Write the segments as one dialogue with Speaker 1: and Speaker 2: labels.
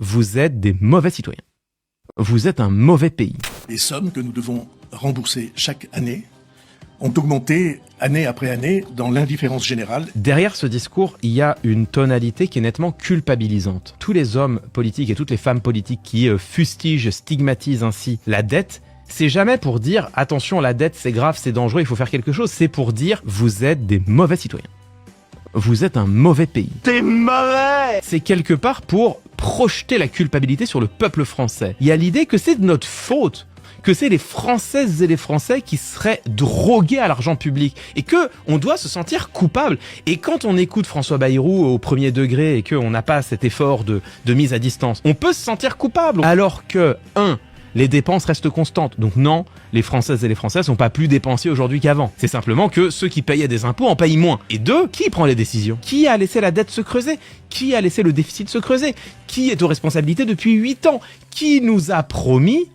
Speaker 1: vous êtes des mauvais citoyens. Vous êtes un mauvais pays.
Speaker 2: Les sommes que nous devons rembourser chaque année ont augmenté année après année dans l'indifférence générale.
Speaker 1: Derrière ce discours, il y a une tonalité qui est nettement culpabilisante. Tous les hommes politiques et toutes les femmes politiques qui fustigent, stigmatisent ainsi la dette, c'est jamais pour dire « attention, la dette c'est grave, c'est dangereux, il faut faire quelque chose », c'est pour dire « vous êtes des mauvais citoyens. Vous êtes un mauvais pays. T'es mauvais !» C'est quelque part pour projeter la culpabilité sur le peuple français. Il y a l'idée que c'est de notre faute, que c'est les Françaises et les Français qui seraient drogués à l'argent public et que on doit se sentir coupable. Et quand on écoute François Bayrou au premier degré et qu'on n'a pas cet effort de mise à distance, on peut se sentir coupable. Alors que, les dépenses restent constantes. Donc non, les Françaises et les Français sont pas plus dépensiers aujourd'hui qu'avant. C'est simplement que ceux qui payaient des impôts en payent moins. Et deux, qui prend les décisions? Qui a laissé la dette se creuser? Qui a laissé le déficit se creuser? Qui est aux responsabilités depuis 8 ans? Qui nous a promis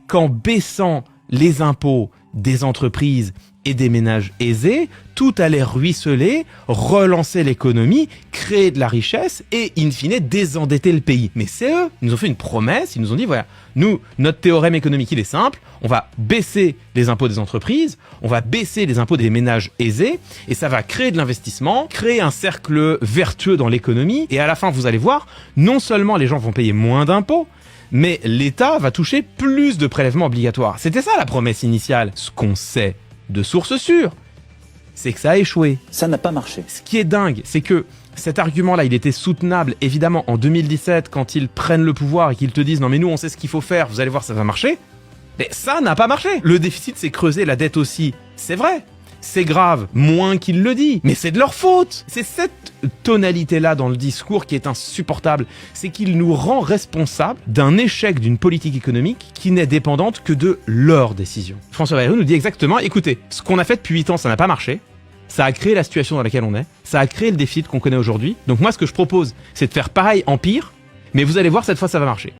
Speaker 1: qu'en baissant les impôts des entreprises et des ménages aisés, tout allait ruisseler, relancer l'économie, créer de la richesse et, in fine, désendetter le pays. Mais c'est eux, ils nous ont fait une promesse, ils nous ont dit, voilà, nous, notre théorème économique, il est simple, on va baisser les impôts des entreprises, on va baisser les impôts des ménages aisés, et ça va créer de l'investissement, créer un cercle vertueux dans l'économie, et à la fin, vous allez voir, non seulement les gens vont payer moins d'impôts, mais l'État va toucher plus de prélèvements obligatoires. C'était ça la promesse initiale. Ce qu'on sait de sources sûres, c'est que ça a échoué.
Speaker 3: Ça n'a pas marché.
Speaker 1: Ce qui est dingue, c'est que cet argument-là, il était soutenable, évidemment, en 2017, quand ils prennent le pouvoir et qu'ils te disent « Non mais nous, on sait ce qu'il faut faire, vous allez voir, ça va marcher ». Mais ça n'a pas marché. Le déficit s'est creusé, la dette aussi. C'est vrai. C'est grave, moins qu'il le dit, mais c'est de leur faute. C'est cette tonalité-là dans le discours qui est insupportable. C'est qu'il nous rend responsables d'un échec d'une politique économique qui n'est dépendante que de leurs décisions. François Bayrou nous dit exactement, écoutez, ce qu'on a fait depuis 8 ans, ça n'a pas marché. Ça a créé la situation dans laquelle on est. Ça a créé le déficit qu'on connaît aujourd'hui. Donc moi, ce que je propose, c'est de faire pareil en pire, mais vous allez voir, cette fois, ça va marcher.